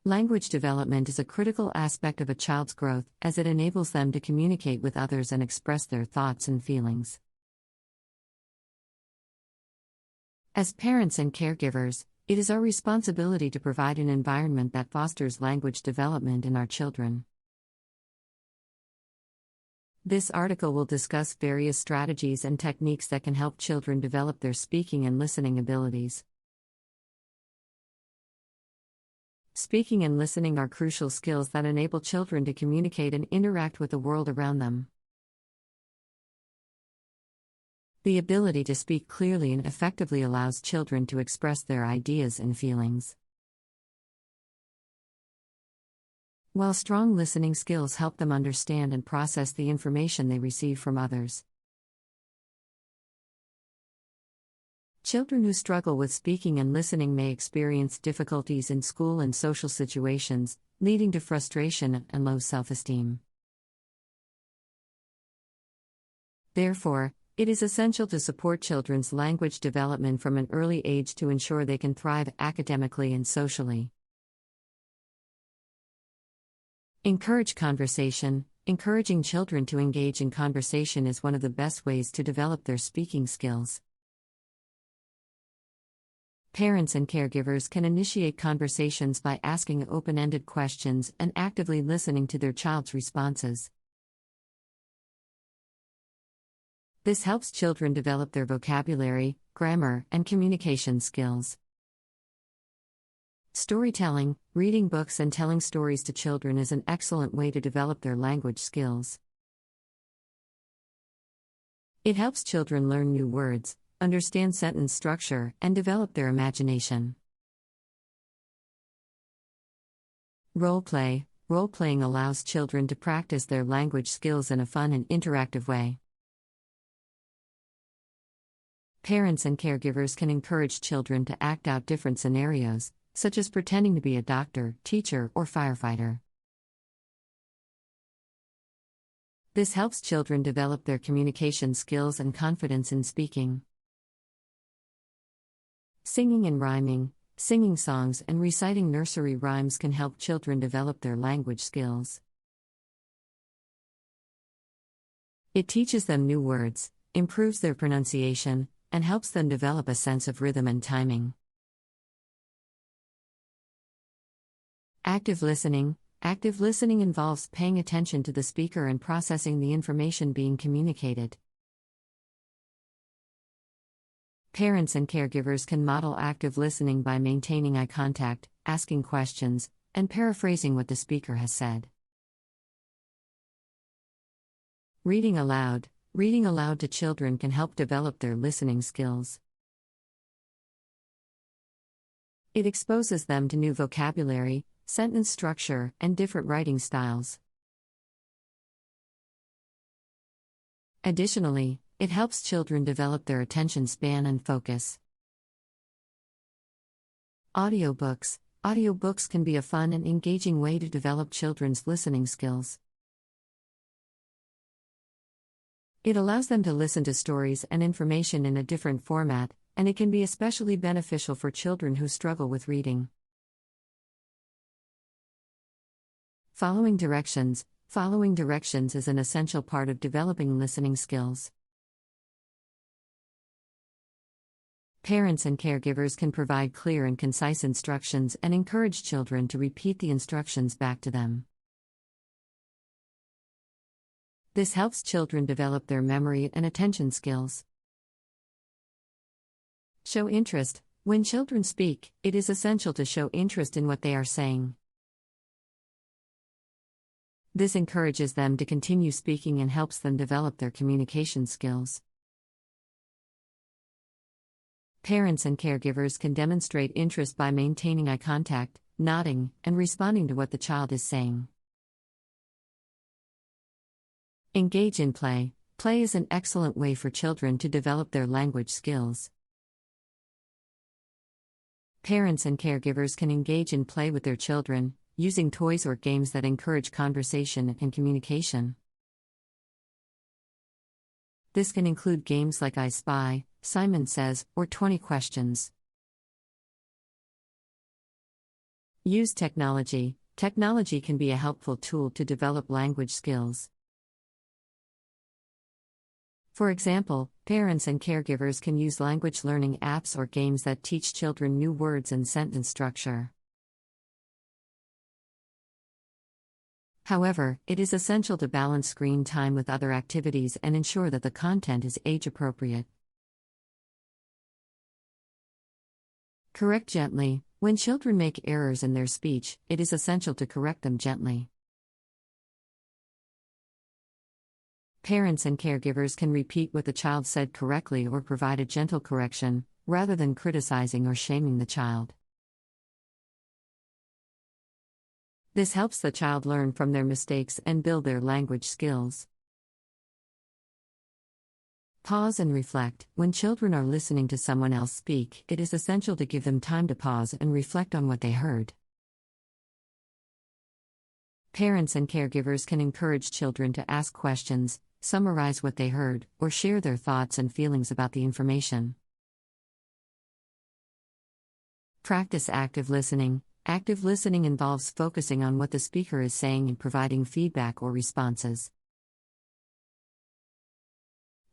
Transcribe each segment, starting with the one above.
Language development is a critical aspect of a child's growth as it enables them to communicate with others and express their thoughts and feelings. As parents and caregivers, it is our responsibility to provide an environment that fosters language development in our children. This article will discuss various strategies and techniques that can help children develop their speaking and listening abilities. Speaking and listening are crucial skills that enable children to communicate and interact with the world around them. The ability to speak clearly and effectively allows children to express their ideas and feelings. While strong listening skills help them understand and process the information they receive from others. Children who struggle with speaking and listening may experience difficulties in school and social situations, leading to frustration and low self-esteem. Therefore, it is essential to support children's language development from an early age to ensure they can thrive academically and socially. Encourage conversation. Encouraging children to engage in conversation is one of the best ways to develop their speaking skills. Parents and caregivers can initiate conversations by asking open-ended questions and actively listening to their child's responses. This helps children develop their vocabulary, grammar, and communication skills. Storytelling, reading books and telling stories to children is an excellent way to develop their language skills. It helps children learn new words, understand sentence structure, and develop their imagination. Role-play. Role-playing allows children to practice their language skills in a fun and interactive way. Parents and caregivers can encourage children to act out different scenarios, such as pretending to be a doctor, teacher, or firefighter. This helps children develop their communication skills and confidence in speaking. Singing and rhyming. Singing songs and reciting nursery rhymes can help children develop their language skills. It teaches them new words, improves their pronunciation, and helps them develop a sense of rhythm and timing. Active listening. Active listening involves paying attention to the speaker and processing the information being communicated. Parents and caregivers can model active listening by maintaining eye contact, asking questions, and paraphrasing what the speaker has said. Reading aloud. Reading aloud to children can help develop their listening skills. It exposes them to new vocabulary, sentence structure, and different writing styles. Additionally, it helps children develop their attention span and focus. Audiobooks. Audiobooks can be a fun and engaging way to develop children's listening skills. It allows them to listen to stories and information in a different format, and it can be especially beneficial for children who struggle with reading. Following directions. Following directions is an essential part of developing listening skills. Parents and caregivers can provide clear and concise instructions and encourage children to repeat the instructions back to them. This helps children develop their memory and attention skills. Show interest. When children speak, it is essential to show interest in what they are saying. This encourages them to continue speaking and helps them develop their communication skills. Parents and caregivers can demonstrate interest by maintaining eye contact, nodding, and responding to what the child is saying. Engage in play. Play is an excellent way for children to develop their language skills. Parents and caregivers can engage in play with their children, using toys or games that encourage conversation and communication. This can include games like I Spy, Simon Says, or 20 Questions. Use technology. Technology can be a helpful tool to develop language skills. For example, parents and caregivers can use language learning apps or games that teach children new words and sentence structure. However, it is essential to balance screen time with other activities and ensure that the content is age-appropriate. Correct gently. When children make errors in their speech, it is essential to correct them gently. Parents and caregivers can repeat what the child said correctly or provide a gentle correction, rather than criticizing or shaming the child. This helps the child learn from their mistakes and build their language skills. Pause and reflect. When children are listening to someone else speak, it is essential to give them time to pause and reflect on what they heard. Parents and caregivers can encourage children to ask questions, summarize what they heard, or share their thoughts and feelings about the information. Practice active listening. Active listening involves focusing on what the speaker is saying and providing feedback or responses.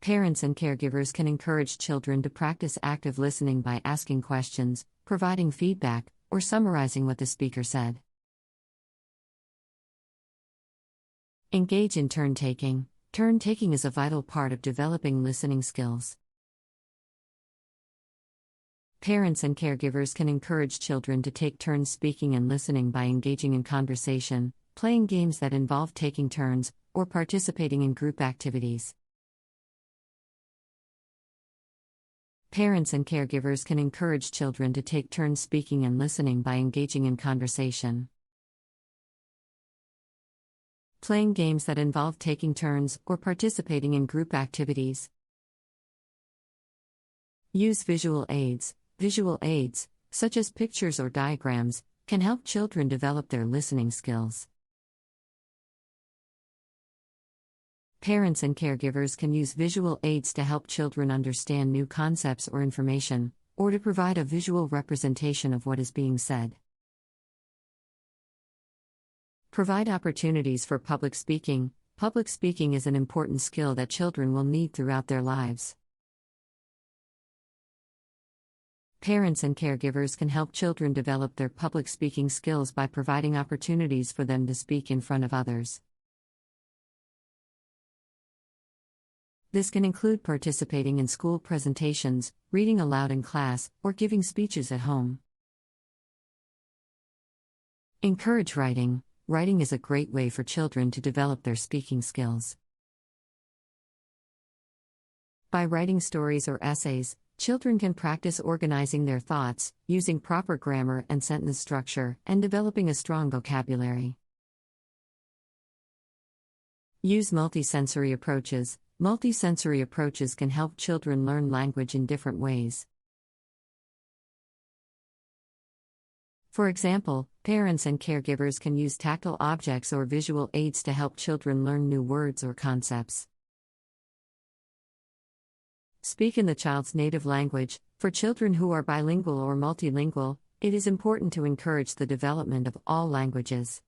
Parents and caregivers can encourage children to practice active listening by asking questions, providing feedback, or summarizing what the speaker said. Engage in turn-taking. Turn-taking is a vital part of developing listening skills. Parents and caregivers can encourage children to take turns speaking and listening by engaging in conversation, playing games that involve taking turns, or participating in group activities. Parents and caregivers can encourage children to take turns speaking and listening by engaging in conversation. Playing games that involve taking turns or participating in group activities. Use visual aids. Visual aids, such as pictures or diagrams, can help children develop their listening skills. Parents and caregivers can use visual aids to help children understand new concepts or information, or to provide a visual representation of what is being said. Provide opportunities for public speaking. Public speaking is an important skill that children will need throughout their lives. Parents and caregivers can help children develop their public speaking skills by providing opportunities for them to speak in front of others. This can include participating in school presentations, reading aloud in class, or giving speeches at home. Encourage writing. Writing is a great way for children to develop their speaking skills. By writing stories or essays, children can practice organizing their thoughts, using proper grammar and sentence structure, and developing a strong vocabulary. Use multisensory approaches. Multisensory approaches can help children learn language in different ways. For example, parents and caregivers can use tactile objects or visual aids to help children learn new words or concepts. Speak in the child's native language. For children who are bilingual or multilingual, it is important to encourage the development of all languages.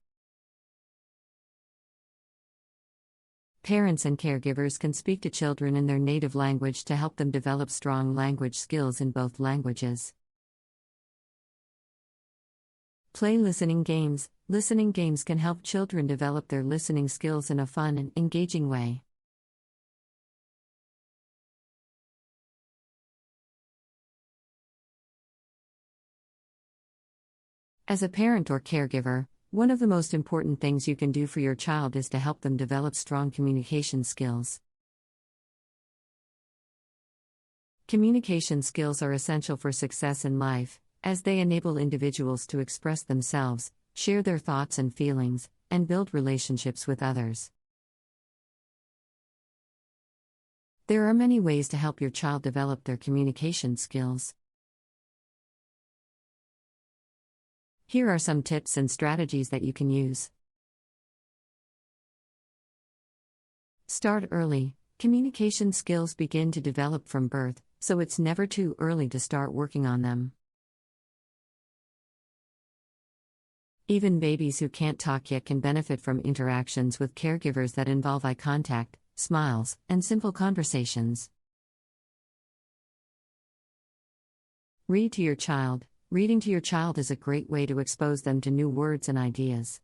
Parents and caregivers can speak to children in their native language to help them develop strong language skills in both languages. Play listening games. Listening games can help children develop their listening skills in a fun and engaging way. As a parent or caregiver, one of the most important things you can do for your child is to help them develop strong communication skills. Communication skills are essential for success in life, as they enable individuals to express themselves, share their thoughts and feelings, and build relationships with others. There are many ways to help your child develop their communication skills. Here are some tips and strategies that you can use. Start early. Communication skills begin to develop from birth, so it's never too early to start working on them. Even babies who can't talk yet can benefit from interactions with caregivers that involve eye contact, smiles, and simple conversations. Read to your child. Reading to your child is a great way to expose them to new words and ideas.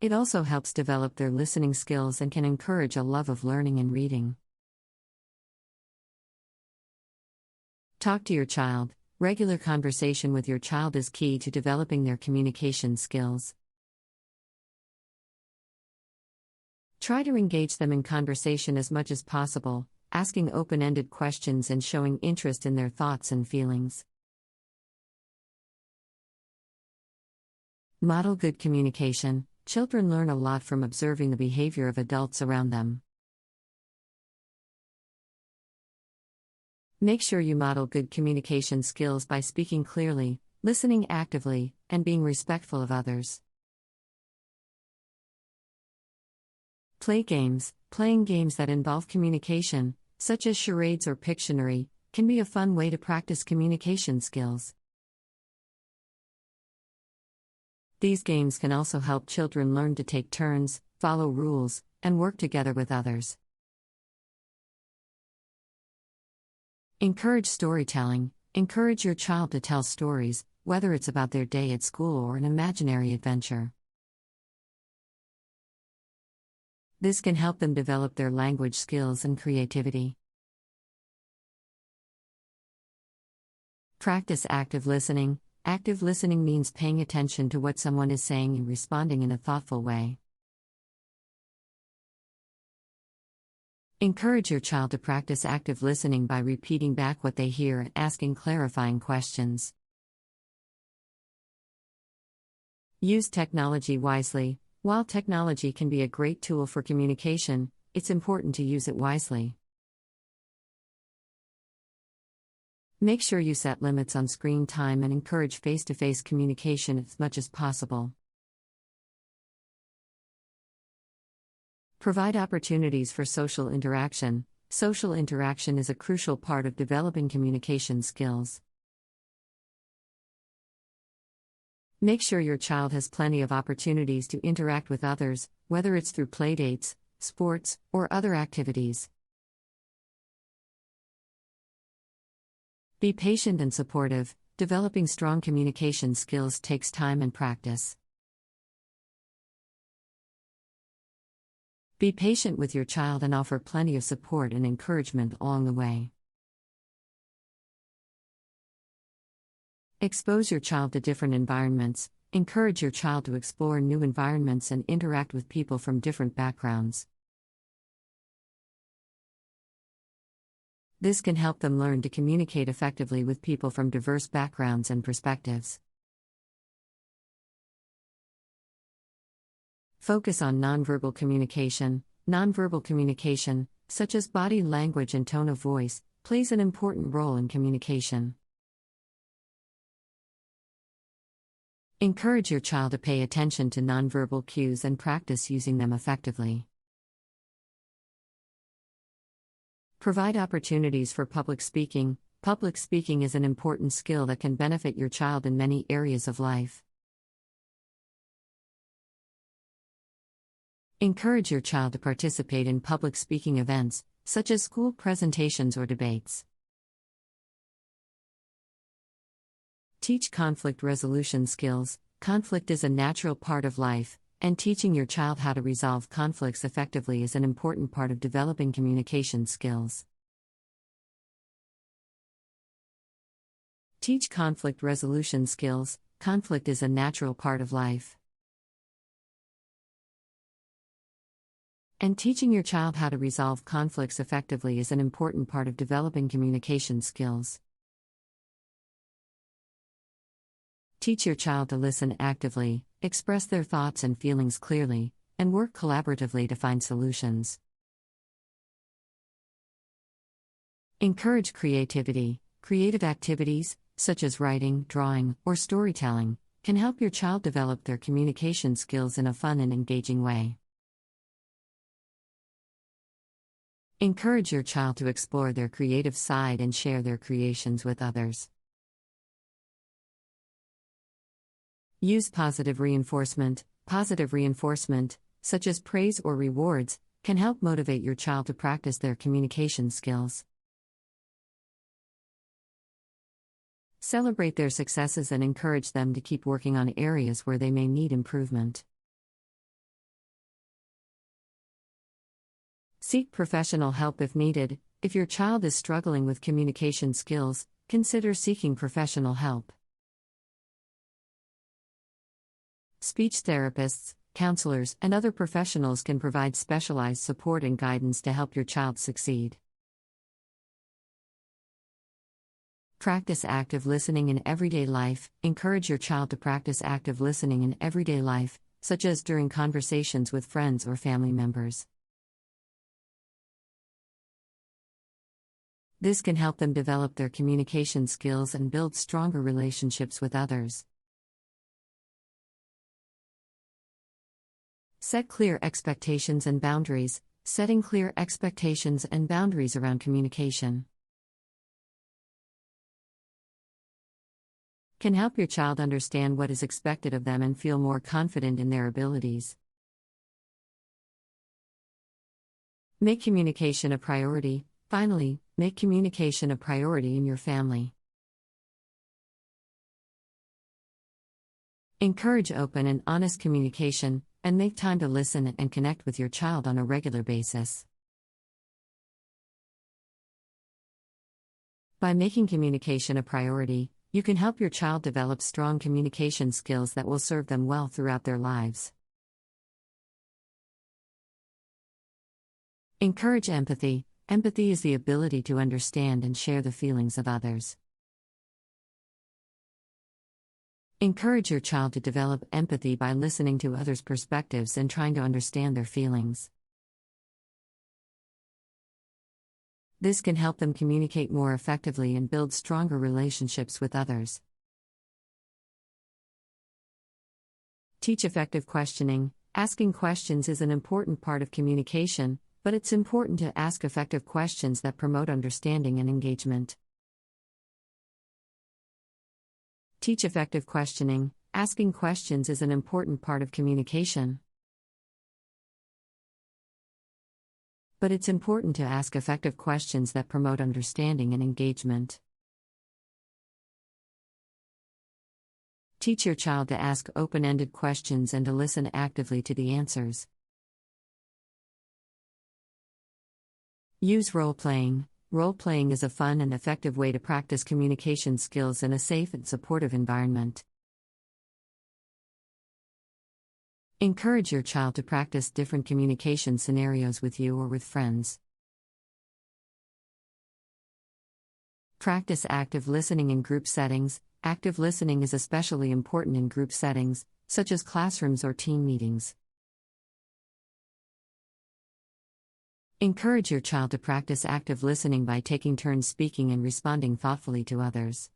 It also helps develop their listening skills and can encourage a love of learning and reading. Talk to your child. Regular conversation with your child is key to developing their communication skills. Try to engage them in conversation as much as possible, asking open-ended questions and showing interest in their thoughts and feelings. Model good communication. Children learn a lot from observing the behavior of adults around them. Make sure you model good communication skills by speaking clearly, listening actively, and being respectful of others. Play games. Playing games that involve communication, such as charades or Pictionary, can be a fun way to practice communication skills. These games can also help children learn to take turns, follow rules, and work together with others. Encourage storytelling. Encourage your child to tell stories, whether it's about their day at school or an imaginary adventure. This can help them develop their language skills and creativity. Practice active listening. Active listening means paying attention to what someone is saying and responding in a thoughtful way. Encourage your child to practice active listening by repeating back what they hear and asking clarifying questions. Use technology wisely. While technology can be a great tool for communication, it's important to use it wisely. Make sure you set limits on screen time and encourage face-to-face communication as much as possible. Provide opportunities for social interaction. Social interaction is a crucial part of developing communication skills. Make sure your child has plenty of opportunities to interact with others, whether it's through playdates, sports, or other activities. Be patient and supportive. Developing strong communication skills takes time and practice. Be patient with your child and offer plenty of support and encouragement along the way. Expose your child to different environments. Encourage your child to explore new environments and interact with people from different backgrounds. This can help them learn to communicate effectively with people from diverse backgrounds and perspectives. Focus on nonverbal communication. Nonverbal communication, such as body language and tone of voice, plays an important role in communication. Encourage your child to pay attention to nonverbal cues and practice using them effectively. Provide opportunities for public speaking. Public speaking is an important skill that can benefit your child in many areas of life. Encourage your child to participate in public speaking events, such as school presentations or debates. Teach conflict resolution skills. Conflict is a natural part of life, and teaching your child how to resolve conflicts effectively is an important part of developing communication skills. Teach conflict resolution skills. Conflict is a natural part of life. And teaching your child how to resolve conflicts effectively is an important part of developing communication skills. Teach your child to listen actively, express their thoughts and feelings clearly, and work collaboratively to find solutions. Encourage creativity. Creative activities, such as writing, drawing, or storytelling, can help your child develop their communication skills in a fun and engaging way. Encourage your child to explore their creative side and share their creations with others. Use positive reinforcement. Positive reinforcement, such as praise or rewards, can help motivate your child to practice their communication skills. Celebrate their successes and encourage them to keep working on areas where they may need improvement. Seek professional help if needed. If your child is struggling with communication skills, consider seeking professional help. Speech therapists, counselors, and other professionals can provide specialized support and guidance to help your child succeed. Practice active listening in everyday life. Encourage your child to practice active listening in everyday life, such as during conversations with friends or family members. This can help them develop their communication skills and build stronger relationships with others. Set clear expectations and boundaries. Setting clear expectations and boundaries around communication can help your child understand what is expected of them and feel more confident in their abilities. Make communication a priority. Finally, make communication a priority in your family. Encourage open and honest communication, and make time to listen and connect with your child on a regular basis. By making communication a priority, you can help your child develop strong communication skills that will serve them well throughout their lives. Encourage empathy. Empathy is the ability to understand and share the feelings of others. Encourage your child to develop empathy by listening to others' perspectives and trying to understand their feelings. This can help them communicate more effectively and build stronger relationships with others. Teach effective questioning. Asking questions is an important part of communication, but it's important to ask effective questions that promote understanding and engagement. Teach effective questioning. Asking questions is an important part of communication, but it's important to ask effective questions that promote understanding and engagement. Teach your child to ask open-ended questions and to listen actively to the answers. Use role-playing. Role-playing is a fun and effective way to practice communication skills in a safe and supportive environment. Encourage your child to practice different communication scenarios with you or with friends. Practice active listening in group settings. Active listening is especially important in group settings, such as classrooms or team meetings. Encourage your child to practice active listening by taking turns speaking and responding thoughtfully to others.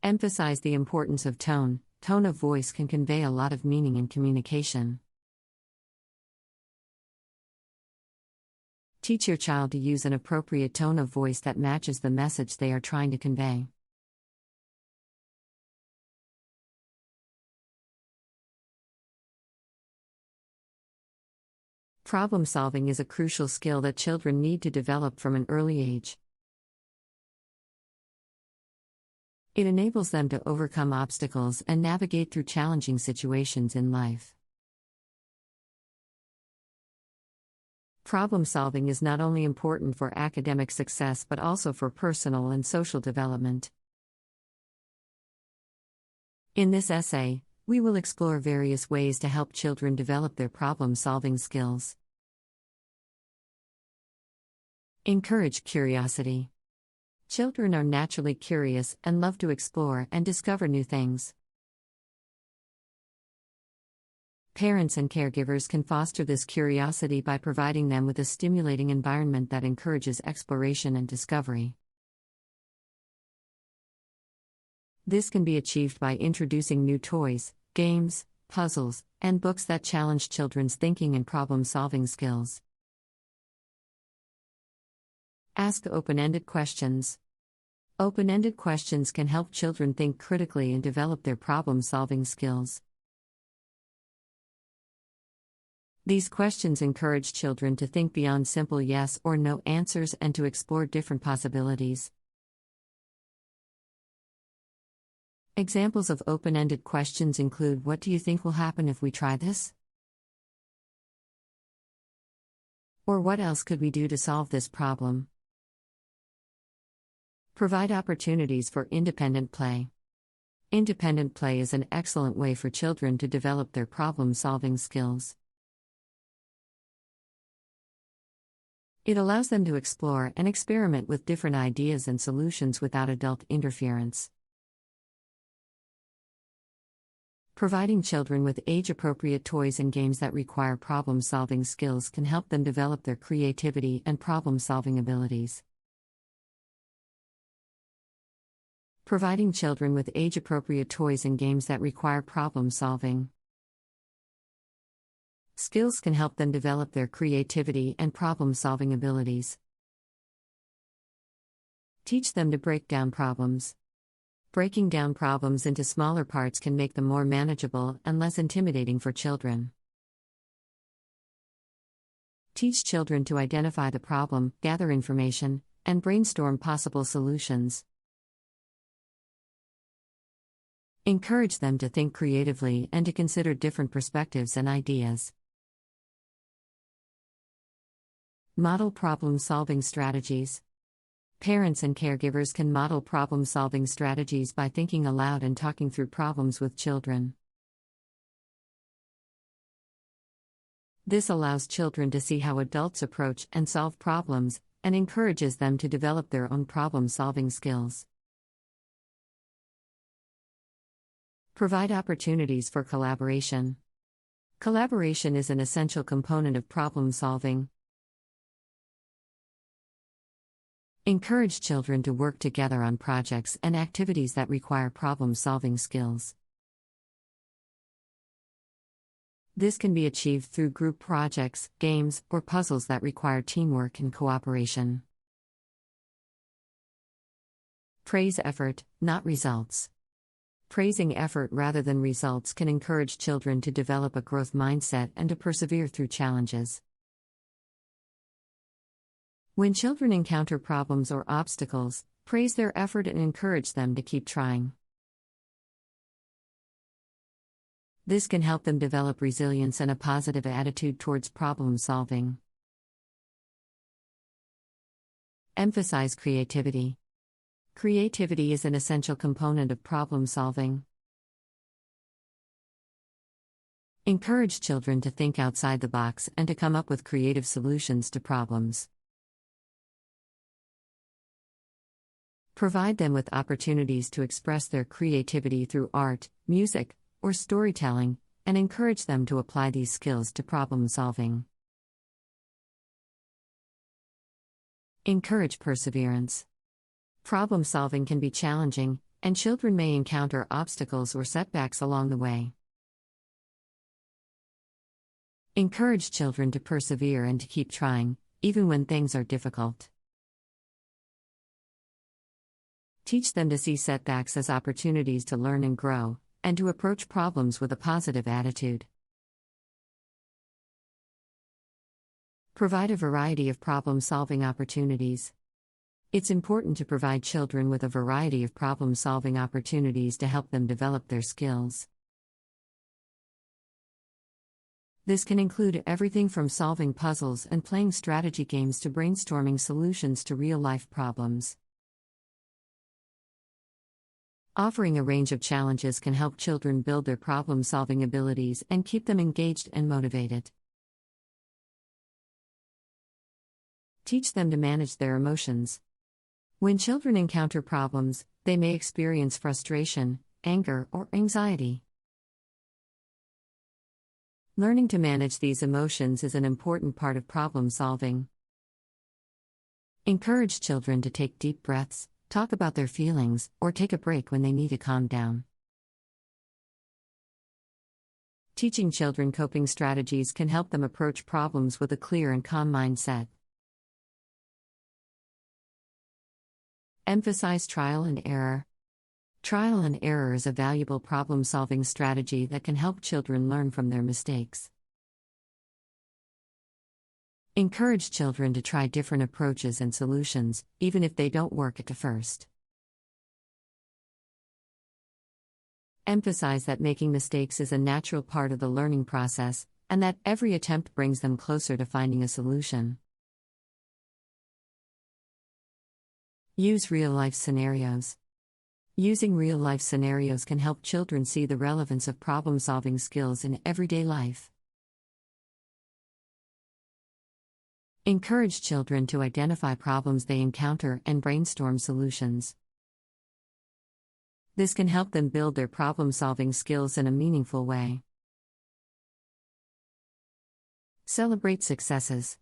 Emphasize the importance of tone. Tone of voice can convey a lot of meaning in communication. Teach your child to use an appropriate tone of voice that matches the message they are trying to convey. Problem solving is a crucial skill that children need to develop from an early age. It enables them to overcome obstacles and navigate through challenging situations in life. Problem solving is not only important for academic success but also for personal and social development. In this essay, we will explore various ways to help children develop their problem-solving skills. Encourage curiosity. Children are naturally curious and love to explore and discover new things. Parents and caregivers can foster this curiosity by providing them with a stimulating environment that encourages exploration and discovery. This can be achieved by introducing new toys, games, puzzles, and books that challenge children's thinking and problem-solving skills. Ask open-ended questions. Open-ended questions can help children think critically and develop their problem-solving skills. These questions encourage children to think beyond simple yes or no answers and to explore different possibilities. Examples of open-ended questions include: what do you think will happen if we try this? Or what else could we do to solve this problem? Provide opportunities for independent play. Independent play is an excellent way for children to develop their problem-solving skills. It allows them to explore and experiment with different ideas and solutions without adult interference. Providing children with age-appropriate toys and games that require problem-solving skills can help them develop their creativity and problem-solving abilities. Providing children with age-appropriate toys and games that require problem-solving skills can help them develop their creativity and problem-solving abilities. Teach them to break down problems. Breaking down problems into smaller parts can make them more manageable and less intimidating for children. Teach children to identify the problem, gather information, and brainstorm possible solutions. Encourage them to think creatively and to consider different perspectives and ideas. Model problem-solving strategies. Parents and caregivers can model problem-solving strategies by thinking aloud and talking through problems with children. This allows children to see how adults approach and solve problems, and encourages them to develop their own problem-solving skills. Provide opportunities for collaboration. Collaboration is an essential component of problem-solving. Encourage children to work together on projects and activities that require problem-solving skills. This can be achieved through group projects, games, or puzzles that require teamwork and cooperation. Praise effort, not results. Praising effort rather than results can encourage children to develop a growth mindset and to persevere through challenges. When children encounter problems or obstacles, praise their effort and encourage them to keep trying. This can help them develop resilience and a positive attitude towards problem solving. Emphasize creativity. Creativity is an essential component of problem solving. Encourage children to think outside the box and to come up with creative solutions to problems. Provide them with opportunities to express their creativity through art, music, or storytelling, and encourage them to apply these skills to problem solving. Encourage perseverance. Problem solving can be challenging, and children may encounter obstacles or setbacks along the way. Encourage children to persevere and to keep trying, even when things are difficult. Teach them to see setbacks as opportunities to learn and grow, and to approach problems with a positive attitude. Provide a variety of problem-solving opportunities. It's important to provide children with a variety of problem-solving opportunities to help them develop their skills. This can include everything from solving puzzles and playing strategy games to brainstorming solutions to real-life problems. Offering a range of challenges can help children build their problem-solving abilities and keep them engaged and motivated. Teach them to manage their emotions. When children encounter problems, they may experience frustration, anger, or anxiety. Learning to manage these emotions is an important part of problem solving. Encourage children to take deep breaths, talk about their feelings, or take a break when they need to calm down. Teaching children coping strategies can help them approach problems with a clear and calm mindset. Emphasize trial and error. Trial and error is a valuable problem-solving strategy that can help children learn from their mistakes. Encourage children to try different approaches and solutions, even if they don't work at first. Emphasize that making mistakes is a natural part of the learning process, and that every attempt brings them closer to finding a solution. Use real-life scenarios. Using real-life scenarios can help children see the relevance of problem-solving skills in everyday life. Encourage children to identify problems they encounter and brainstorm solutions. This can help them build their problem-solving skills in a meaningful way. Celebrate successes.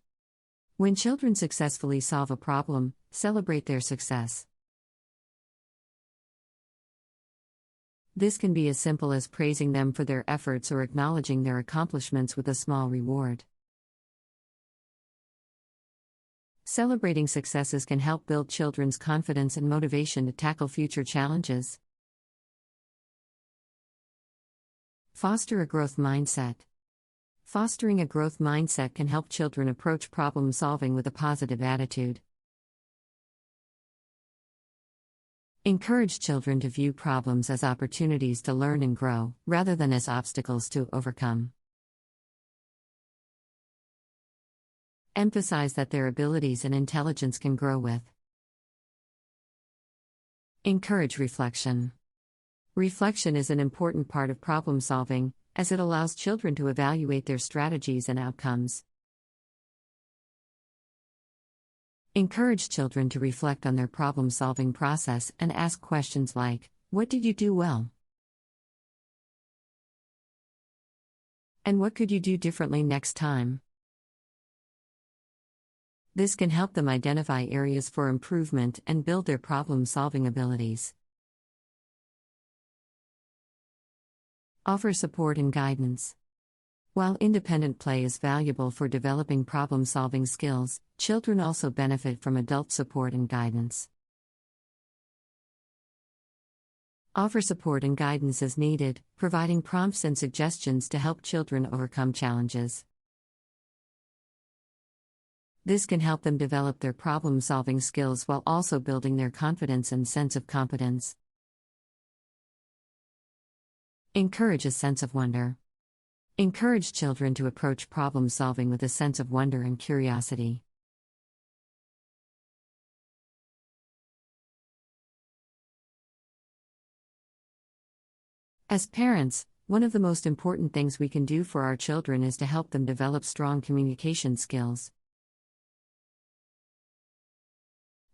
When children successfully solve a problem, celebrate their success. This can be as simple as praising them for their efforts or acknowledging their accomplishments with a small reward. Celebrating successes can help build children's confidence and motivation to tackle future challenges. Foster a growth mindset. Fostering a growth mindset can help children approach problem solving with a positive attitude. Encourage children to view problems as opportunities to learn and grow, rather than as obstacles to overcome. Emphasize that their abilities and intelligence can grow with. Encourage reflection. Reflection is an important part of problem solving, as it allows children to evaluate their strategies and outcomes. Encourage children to reflect on their problem-solving process and ask questions like, "What did you do well?" And "What could you do differently next time?" This can help them identify areas for improvement and build their problem-solving abilities. Offer support and guidance. While independent play is valuable for developing problem-solving skills, children also benefit from adult support and guidance. Offer support and guidance as needed, providing prompts and suggestions to help children overcome challenges. This can help them develop their problem-solving skills while also building their confidence and sense of competence. Encourage a sense of wonder. Encourage children to approach problem-solving with a sense of wonder and curiosity. As parents, one of the most important things we can do for our children is to help them develop strong communication skills.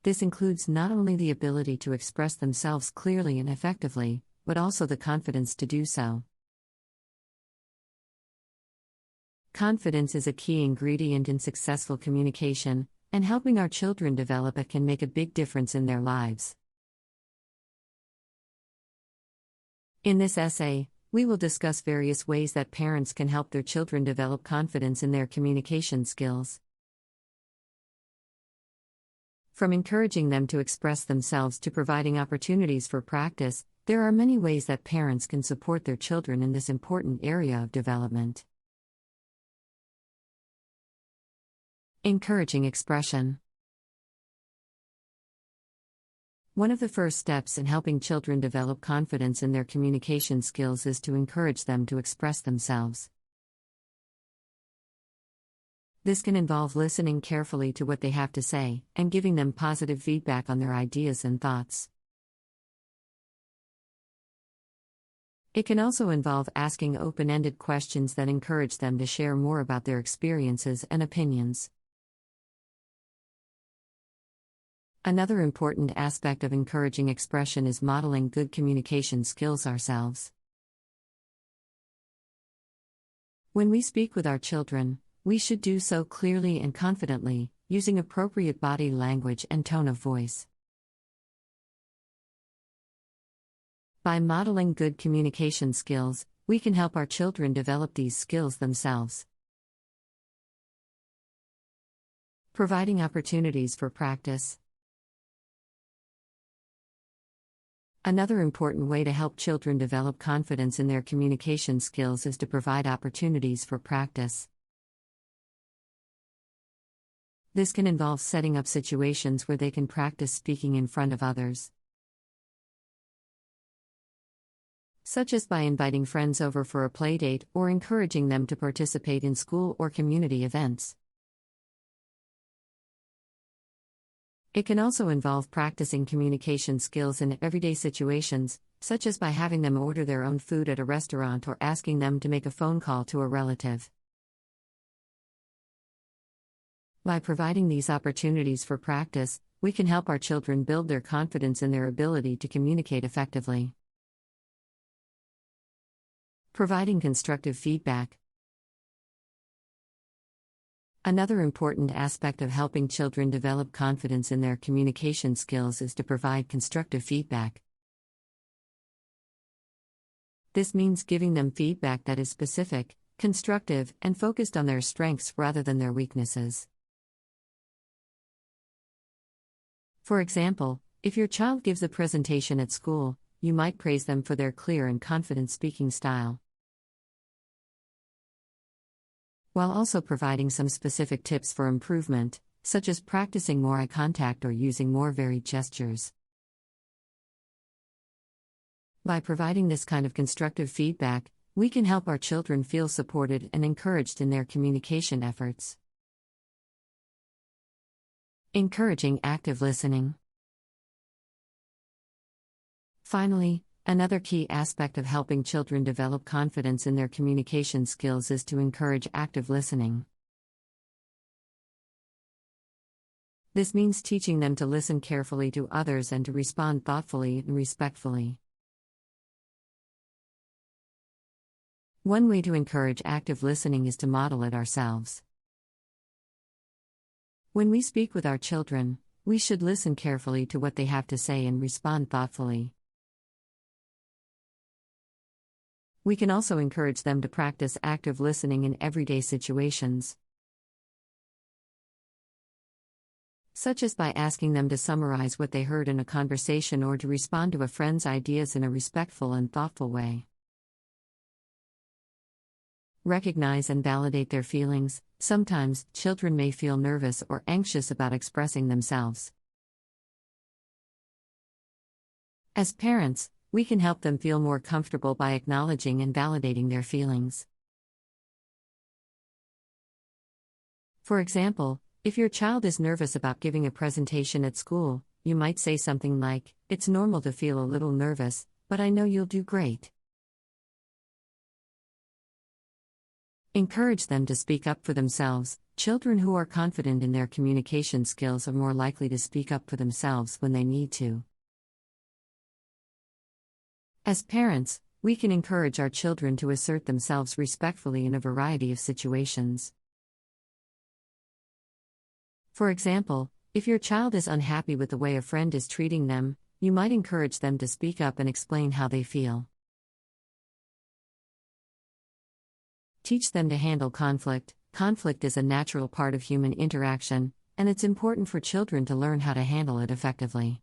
This includes not only the ability to express themselves clearly and effectively, but also the confidence to do so. Confidence is a key ingredient in successful communication, and helping our children develop it can make a big difference in their lives. In this essay, we will discuss various ways that parents can help their children develop confidence in their communication skills. From encouraging them to express themselves to providing opportunities for practice, there are many ways that parents can support their children in this important area of development. Encouraging expression. One of the first steps in helping children develop confidence in their communication skills is to encourage them to express themselves. This can involve listening carefully to what they have to say, and giving them positive feedback on their ideas and thoughts. It can also involve asking open-ended questions that encourage them to share more about their experiences and opinions. Another important aspect of encouraging expression is modeling good communication skills ourselves. When we speak with our children, we should do so clearly and confidently, using appropriate body language and tone of voice. By modeling good communication skills, we can help our children develop these skills themselves. Providing opportunities for practice. Another important way to help children develop confidence in their communication skills is to provide opportunities for practice. This can involve setting up situations where they can practice speaking in front of others, such as by inviting friends over for a playdate or encouraging them to participate in school or community events. It can also involve practicing communication skills in everyday situations, such as by having them order their own food at a restaurant or asking them to make a phone call to a relative. By providing these opportunities for practice, we can help our children build their confidence in their ability to communicate effectively. Providing constructive feedback. Another important aspect of helping children develop confidence in their communication skills is to provide constructive feedback. This means giving them feedback that is specific, constructive, and focused on their strengths rather than their weaknesses. For example, if your child gives a presentation at school, you might praise them for their clear and confident speaking style, while also providing some specific tips for improvement, such as practicing more eye contact or using more varied gestures. By providing this kind of constructive feedback, we can help our children feel supported and encouraged in their communication efforts. Encouraging active listening. Finally, another key aspect of helping children develop confidence in their communication skills is to encourage active listening. This means teaching them to listen carefully to others and to respond thoughtfully and respectfully. One way to encourage active listening is to model it ourselves. When we speak with our children, we should listen carefully to what they have to say and respond thoughtfully. We can also encourage them to practice active listening in everyday situations, such as by asking them to summarize what they heard in a conversation or to respond to a friend's ideas in a respectful and thoughtful way. Recognize and validate their feelings. Sometimes, children may feel nervous or anxious about expressing themselves. As parents, we can help them feel more comfortable by acknowledging and validating their feelings. For example, if your child is nervous about giving a presentation at school, you might say something like, "It's normal to feel a little nervous, but I know you'll do great." Encourage them to speak up for themselves. Children who are confident in their communication skills are more likely to speak up for themselves when they need to. As parents, we can encourage our children to assert themselves respectfully in a variety of situations. For example, if your child is unhappy with the way a friend is treating them, you might encourage them to speak up and explain how they feel. Teach them to handle conflict. Conflict is a natural part of human interaction, and it's important for children to learn how to handle it effectively.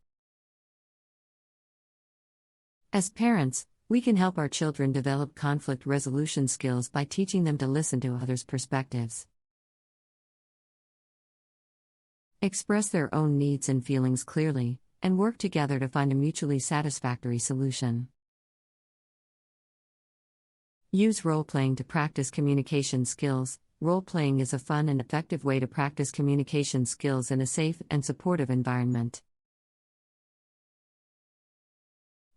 As parents, we can help our children develop conflict resolution skills by teaching them to listen to others' perspectives, express their own needs and feelings clearly, and work together to find a mutually satisfactory solution. Use role-playing to practice communication skills. Role-playing is a fun and effective way to practice communication skills in a safe and supportive environment.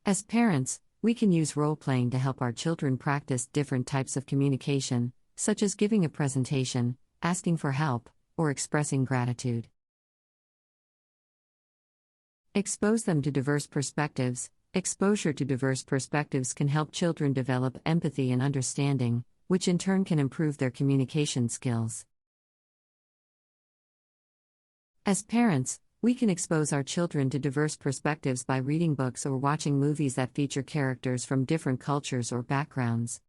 As parents, we can use role-playing to help our children practice different types of communication, such as giving a presentation, asking for help, or expressing gratitude. Expose them to diverse perspectives. Exposure to diverse perspectives can help children develop empathy and understanding, which in turn can improve their communication skills. As parents, we can expose our children to diverse perspectives by reading books or watching movies that feature characters from different cultures or backgrounds,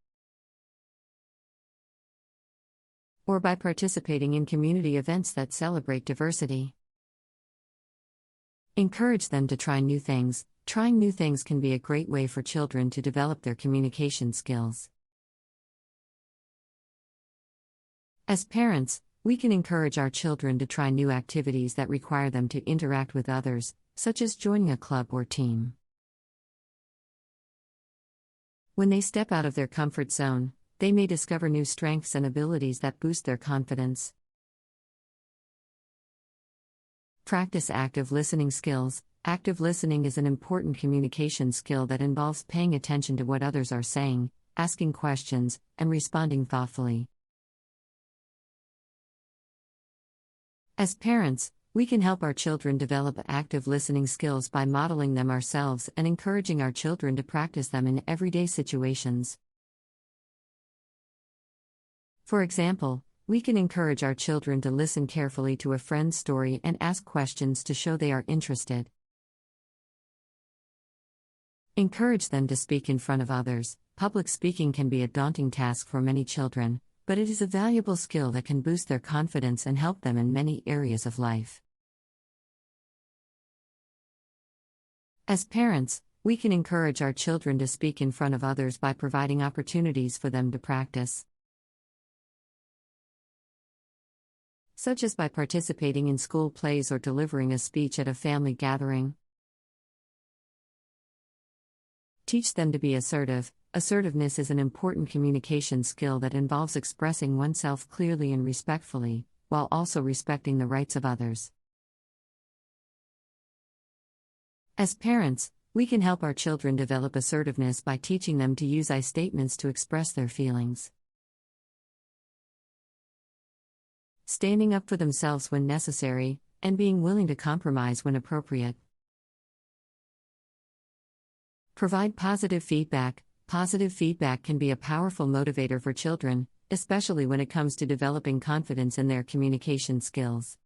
or by participating in community events that celebrate diversity. Encourage them to try new things. trying new things can be a great way for children to develop their communication skills. As parents, we can encourage our children to try new activities that require them to interact with others, such as joining a club or team. When they step out of their comfort zone, they may discover new strengths and abilities that boost their confidence. Practice active listening skills. Active listening is an important communication skill that involves paying attention to what others are saying, asking questions, and responding thoughtfully. As parents, we can help our children develop active listening skills by modeling them ourselves and encouraging our children to practice them in everyday situations. For example, we can encourage our children to listen carefully to a friend's story and ask questions to show they are interested. Encourage them to speak in front of others. Public speaking can be a daunting task for many children, but it is a valuable skill that can boost their confidence and help them in many areas of life. As parents, we can encourage our children to speak in front of others by providing opportunities for them to practice, such as by participating in school plays or delivering a speech at a family gathering. Teach them to be assertive. Assertiveness is an important communication skill that involves expressing oneself clearly and respectfully, while also respecting the rights of others. As parents, we can help our children develop assertiveness by teaching them to use I statements to express their feelings. Standing up for themselves when necessary, and being willing to compromise when appropriate. Provide positive feedback. Positive feedback can be a powerful motivator for children, especially when it comes to developing confidence in their communication skills.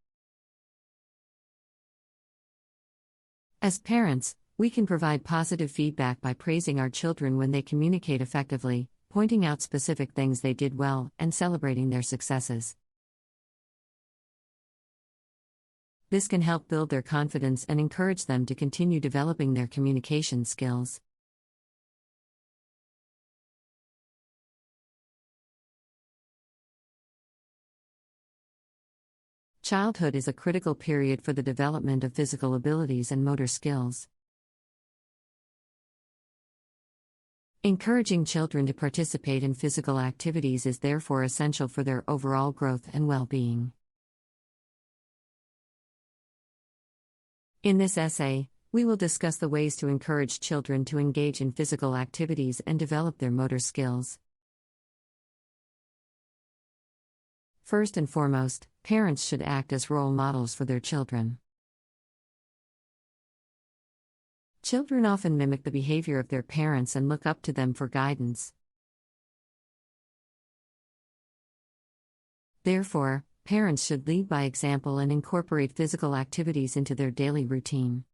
As parents, we can provide positive feedback by praising our children when they communicate effectively, pointing out specific things they did well, and celebrating their successes. This can help build their confidence and encourage them to continue developing their communication skills. Childhood is a critical period for the development of physical abilities and motor skills. Encouraging children to participate in physical activities is therefore essential for their overall growth and well-being. In this essay, we will discuss the ways to encourage children to engage in physical activities and develop their motor skills. First and foremost, parents should act as role models for their children. Children often mimic the behavior of their parents and look up to them for guidance. Therefore, parents should lead by example and incorporate physical activities into their daily routine.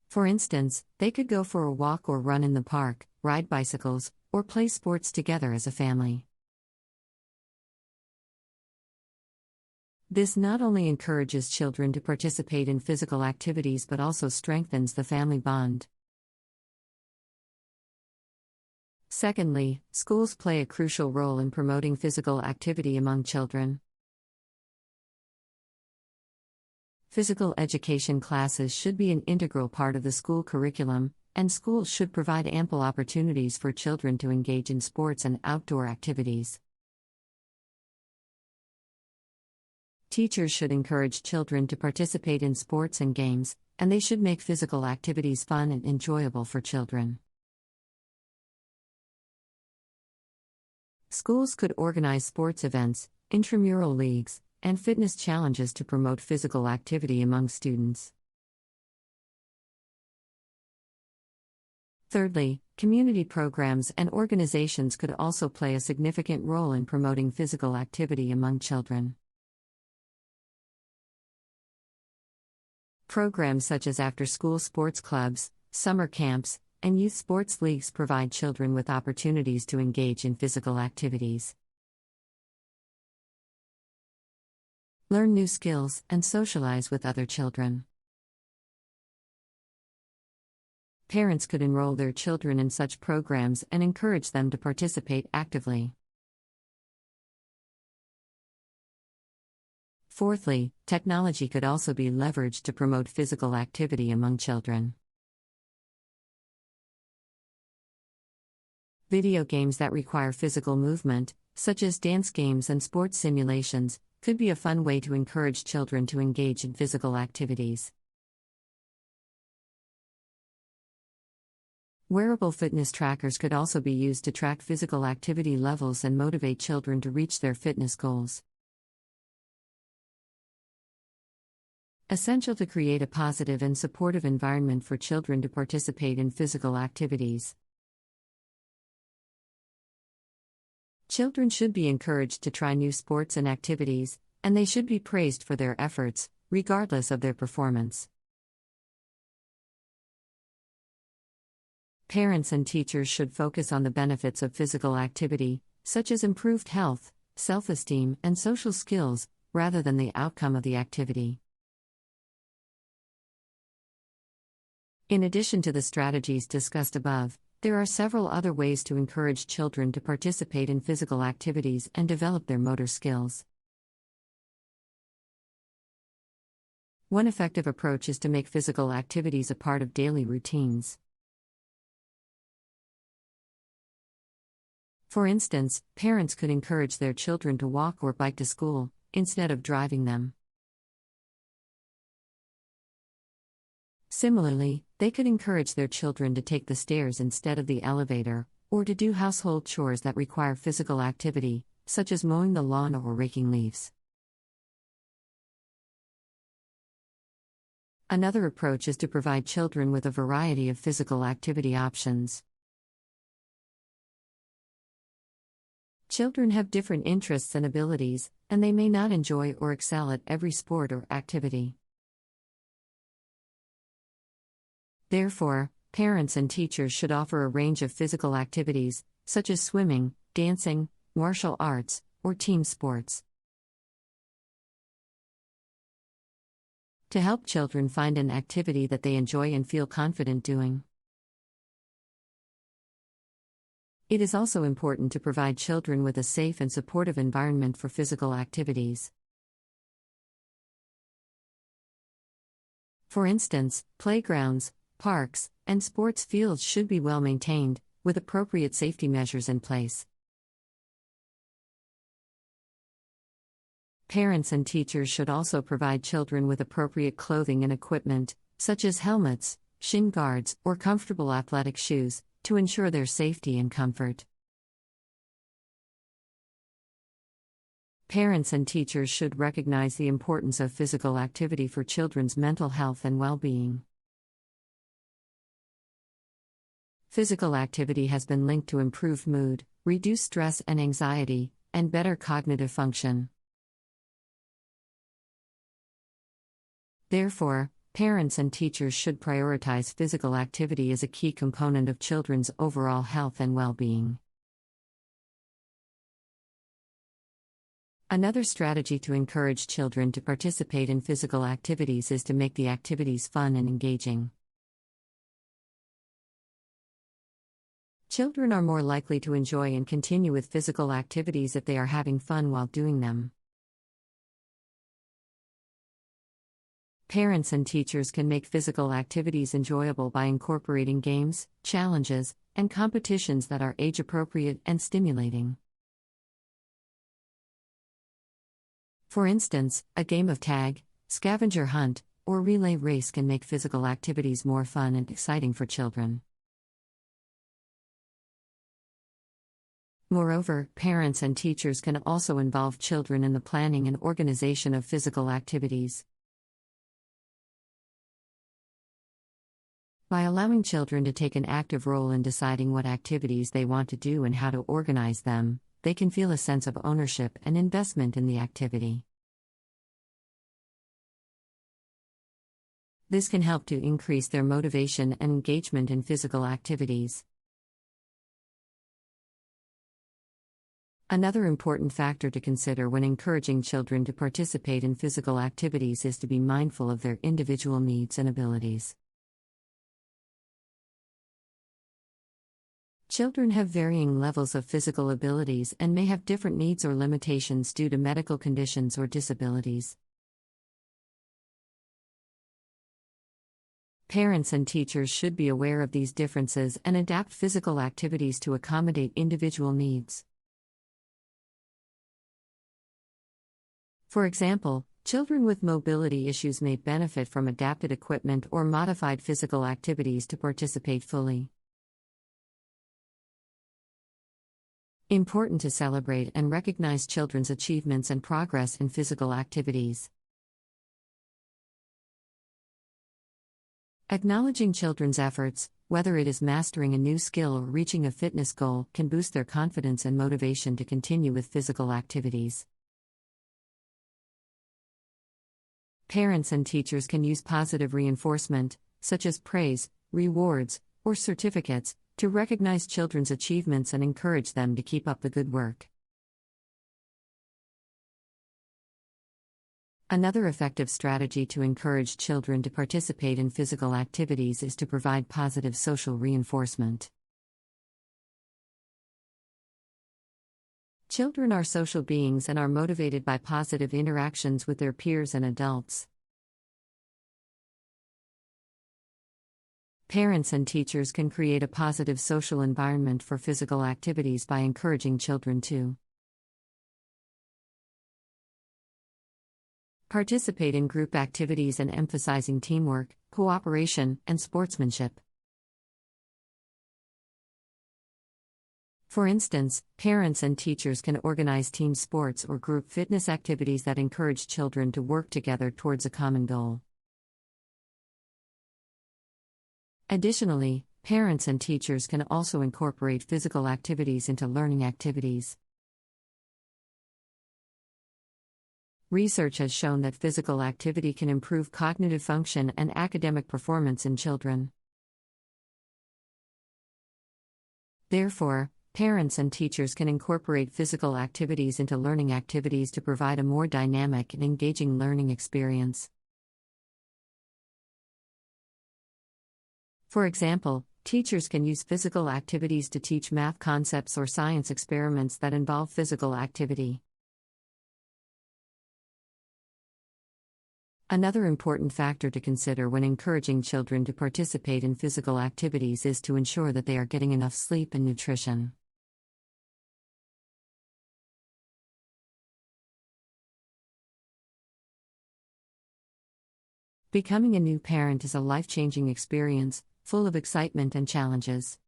For instance, they could go for a walk or run in the park, ride bicycles, or play sports together as a family. This not only encourages children to participate in physical activities but also strengthens the family bond. Secondly, schools play a crucial role in promoting physical activity among children. Physical education classes should be an integral part of the school curriculum, and schools should provide ample opportunities for children to engage in sports and outdoor activities. Teachers should encourage children to participate in sports and games, and they should make physical activities fun and enjoyable for children. Schools could organize sports events, intramural leagues, and fitness challenges to promote physical activity among students. Thirdly, community programs and organizations could also play a significant role in promoting physical activity among children. Programs such as after-school sports clubs, summer camps, and youth sports leagues provide children with opportunities to engage in physical activities, learn new skills, and socialize with other children. parents could enroll their children in such programs and encourage them to participate actively. Fourthly, technology could also be leveraged to promote physical activity among children. Video games that require physical movement, such as dance games and sports simulations, could be a fun way to encourage children to engage in physical activities. Wearable fitness trackers could also be used to track physical activity levels and motivate children to reach their fitness goals. Essential to create a positive and supportive environment for children to participate in physical activities. Children should be encouraged to try new sports and activities, and they should be praised for their efforts, regardless of their performance. Parents and teachers should focus on the benefits of physical activity, such as improved health, self-esteem, and social skills, rather than the outcome of the activity. In addition to the strategies discussed above, there are several other ways to encourage children to participate in physical activities and develop their motor skills. One effective approach is to make physical activities a part of daily routines. For instance, parents could encourage their children to walk or bike to school, instead of driving them. Similarly, they could encourage their children to take the stairs instead of the elevator, or to do household chores that require physical activity, such as mowing the lawn or raking leaves. Another approach is to provide children with a variety of physical activity options. Children have different interests and abilities, and they may not enjoy or excel at every sport or activity. Therefore, parents and teachers should offer a range of physical activities, such as swimming, dancing, martial arts, or team sports. To help children find an activity that they enjoy and feel confident doing. It is also important to provide children with a safe and supportive environment for physical activities. For instance, playgrounds, parks, and sports fields should be well maintained, with appropriate safety measures in place. Parents and teachers should also provide children with appropriate clothing and equipment, such as helmets, shin guards, or comfortable athletic shoes, to ensure their safety and comfort. Parents and teachers should recognize the importance of physical activity for children's mental health and well-being. Physical activity has been linked to improved mood, reduced stress and anxiety, and better cognitive function. Therefore, parents and teachers should prioritize physical activity as a key component of children's overall health and well-being. Another strategy to encourage children to participate in physical activities is to make the activities fun and engaging. Children are more likely to enjoy and continue with physical activities if they are having fun while doing them. Parents and teachers can make physical activities enjoyable by incorporating games, challenges, and competitions that are age-appropriate and stimulating. For instance, a game of tag, scavenger hunt, or relay race can make physical activities more fun and exciting for children. Moreover, parents and teachers can also involve children in the planning and organization of physical activities. By allowing children to take an active role in deciding what activities they want to do and how to organize them, they can feel a sense of ownership and investment in the activity. This can help to increase their motivation and engagement in physical activities. Another important factor to consider when encouraging children to participate in physical activities is to be mindful of their individual needs and abilities. Children have varying levels of physical abilities and may have different needs or limitations due to medical conditions or disabilities. Parents and teachers should be aware of these differences and adapt physical activities to accommodate individual needs. For example, children with mobility issues may benefit from adapted equipment or modified physical activities to participate fully. Important to celebrate and recognize children's achievements and progress in physical activities. Acknowledging children's efforts, whether it is mastering a new skill or reaching a fitness goal, can boost their confidence and motivation to continue with physical activities. Parents and teachers can use positive reinforcement, such as praise, rewards, or certificates, to recognize children's achievements and encourage them to keep up the good work. Another effective strategy to encourage children to participate in physical activities is to provide positive social reinforcement. Children are social beings and are motivated by positive interactions with their peers and adults. Parents and teachers can create a positive social environment for physical activities by encouraging children to participate in group activities and emphasizing teamwork, cooperation, and sportsmanship. For instance, parents and teachers can organize team sports or group fitness activities that encourage children to work together towards a common goal. Additionally, parents and teachers can also incorporate physical activities into learning activities. Research has shown that physical activity can improve cognitive function and academic performance in children. Therefore, parents and teachers can incorporate physical activities into learning activities to provide a more dynamic and engaging learning experience. For example, teachers can use physical activities to teach math concepts or science experiments that involve physical activity. Another important factor to consider when encouraging children to participate in physical activities is to ensure that they are getting enough sleep and nutrition. Becoming a new parent is a life-changing experience, full of excitement and challenges.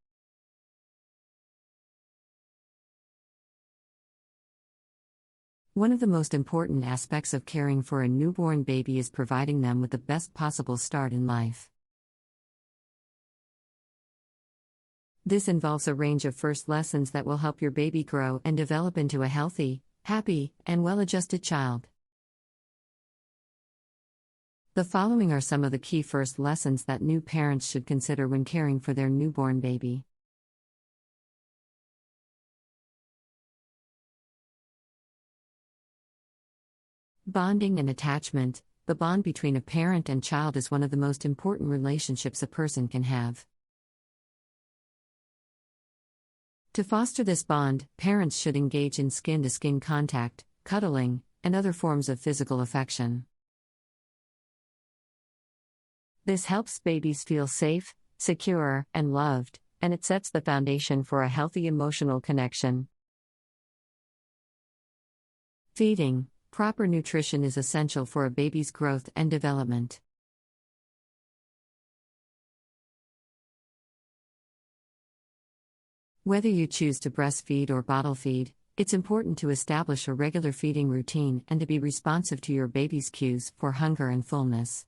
One of the most important aspects of caring for a newborn baby is providing them with the best possible start in life. This involves a range of first lessons that will help your baby grow and develop into a healthy, happy, and well-adjusted child. The following are some of the key first lessons that new parents should consider when caring for their newborn baby. Bonding and attachment. The bond between a parent and child is one of the most important relationships a person can have. To foster this bond, parents should engage in skin-to-skin contact, cuddling, and other forms of physical affection. This helps babies feel safe, secure, and loved, and it sets the foundation for a healthy emotional connection. Feeding. Proper nutrition is essential for a baby's growth and development. Whether you choose to breastfeed or bottle feed, it's important to establish a regular feeding routine and to be responsive to your baby's cues for hunger and fullness.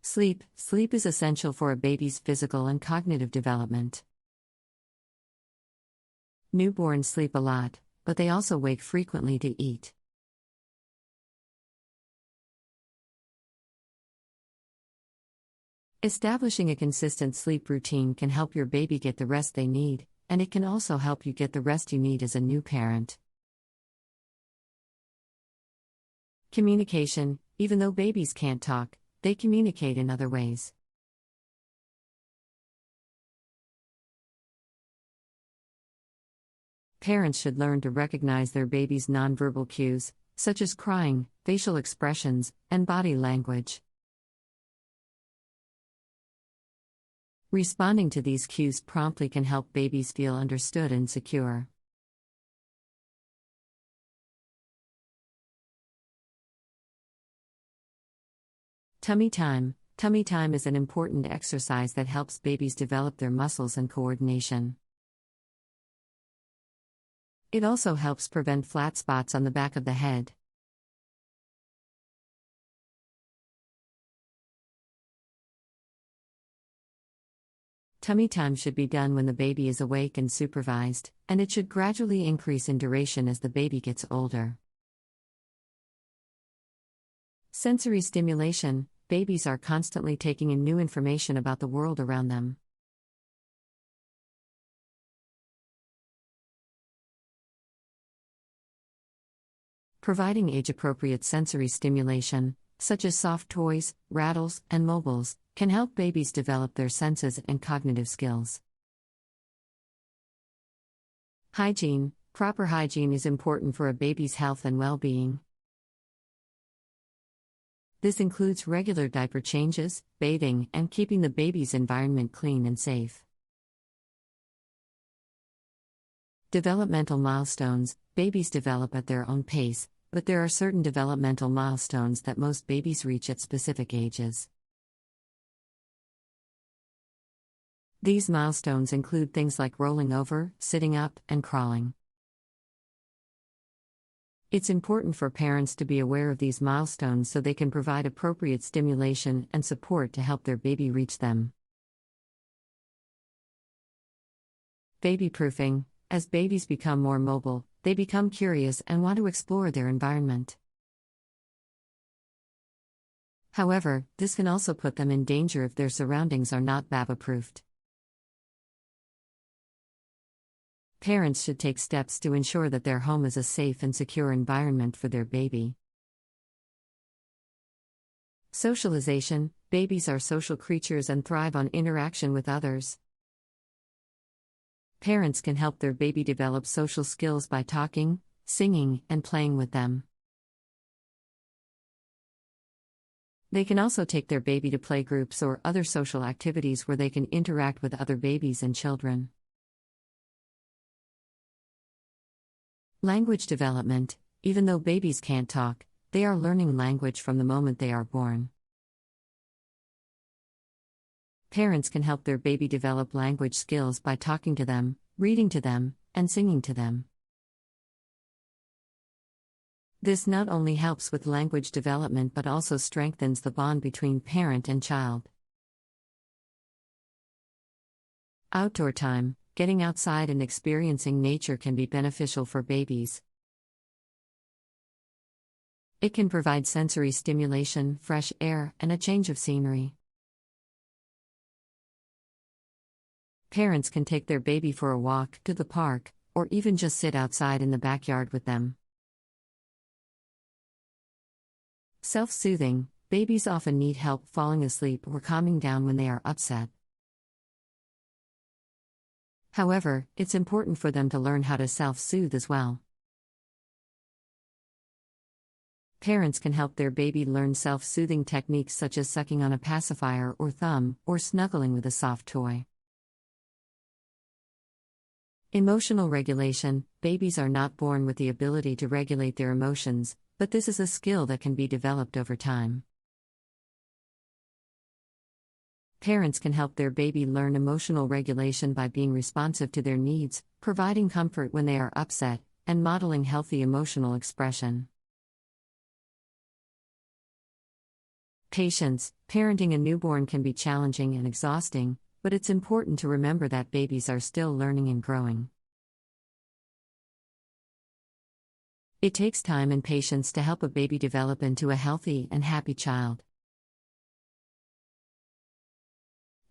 Sleep. Sleep is essential for a baby's physical and cognitive development. Newborns sleep a lot, but they also wake frequently to eat. Establishing a consistent sleep routine can help your baby get the rest they need, and it can also help you get the rest you need as a new parent. Communication. Even though babies can't talk, they communicate in other ways. Parents should learn to recognize their baby's nonverbal cues, such as crying, facial expressions, and body language. Responding to these cues promptly can help babies feel understood and secure. Tummy time. Tummy time is an important exercise that helps babies develop their muscles and coordination. It also helps prevent flat spots on the back of the head. Tummy time should be done when the baby is awake and supervised, and it should gradually increase in duration as the baby gets older. Sensory stimulation. Babies are constantly taking in new information about the world around them. Providing age-appropriate sensory stimulation, such as soft toys, rattles, and mobiles, can help babies develop their senses and cognitive skills. Hygiene. Proper hygiene is important for a baby's health and well-being. This includes regular diaper changes, bathing, and keeping the baby's environment clean and safe. Developmental milestones. Babies develop at their own pace, but there are certain developmental milestones that most babies reach at specific ages. These milestones include things like rolling over, sitting up, and crawling. It's important for parents to be aware of these milestones so they can provide appropriate stimulation and support to help their baby reach them. Baby-proofing. As babies become more mobile, they become curious and want to explore their environment. However, this can also put them in danger if their surroundings are not BABA-proofed. Parents should take steps to ensure that their home is a safe and secure environment for their baby. Socialization. Babies are social creatures and thrive on interaction with others. Parents can help their baby develop social skills by talking, singing, and playing with them. They can also take their baby to playgroups or other social activities where they can interact with other babies and children. Language development. Even though babies can't talk, they are learning language from the moment they are born. Parents can help their baby develop language skills by talking to them, reading to them, and singing to them. This not only helps with language development but also strengthens the bond between parent and child. Outdoor time. Getting outside and experiencing nature can be beneficial for babies. It can provide sensory stimulation, fresh air, and a change of scenery. Parents can take their baby for a walk to the park, or even just sit outside in the backyard with them. Self-soothing. Babies often need help falling asleep or calming down when they are upset. However, it's important for them to learn how to self-soothe as well. Parents can help their baby learn self-soothing techniques such as sucking on a pacifier or thumb, or snuggling with a soft toy. Emotional regulation. Babies are not born with the ability to regulate their emotions, but this is a skill that can be developed over time. Parents can help their baby learn emotional regulation by being responsive to their needs, providing comfort when they are upset, and modeling healthy emotional expression. Patience. Parenting a newborn can be challenging and exhausting, but it's important to remember that babies are still learning and growing. It takes time and patience to help a baby develop into a healthy and happy child.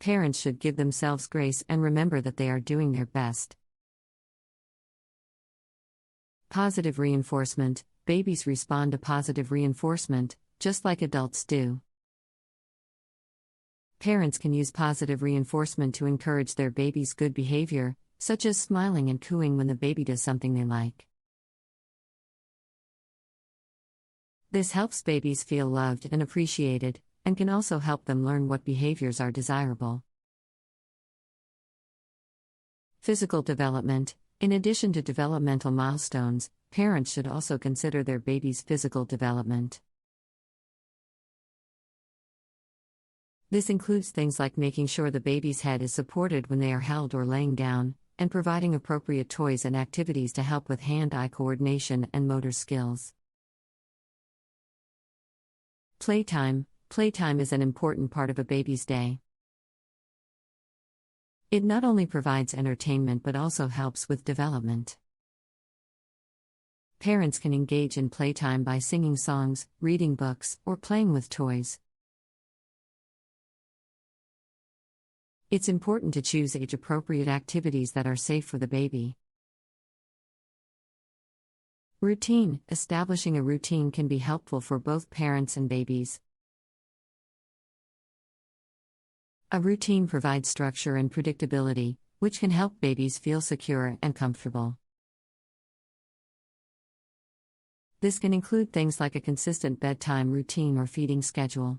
Parents should give themselves grace and remember that they are doing their best. Positive reinforcement. Babies respond to positive reinforcement, just like adults do. Parents can use positive reinforcement to encourage their baby's good behavior, such as smiling and cooing when the baby does something they like. This helps babies feel loved and appreciated, and can also help them learn what behaviors are desirable. Physical development. In addition to developmental milestones, parents should also consider their baby's physical development. This includes things like making sure the baby's head is supported when they are held or laying down, and providing appropriate toys and activities to help with hand-eye coordination and motor skills. Playtime. Playtime is an important part of a baby's day. It not only provides entertainment but also helps with development. Parents can engage in playtime by singing songs, reading books, or playing with toys. It's important to choose age-appropriate activities that are safe for the baby. Routine. Establishing a routine can be helpful for both parents and babies. A routine provides structure and predictability, which can help babies feel secure and comfortable. This can include things like a consistent bedtime routine or feeding schedule.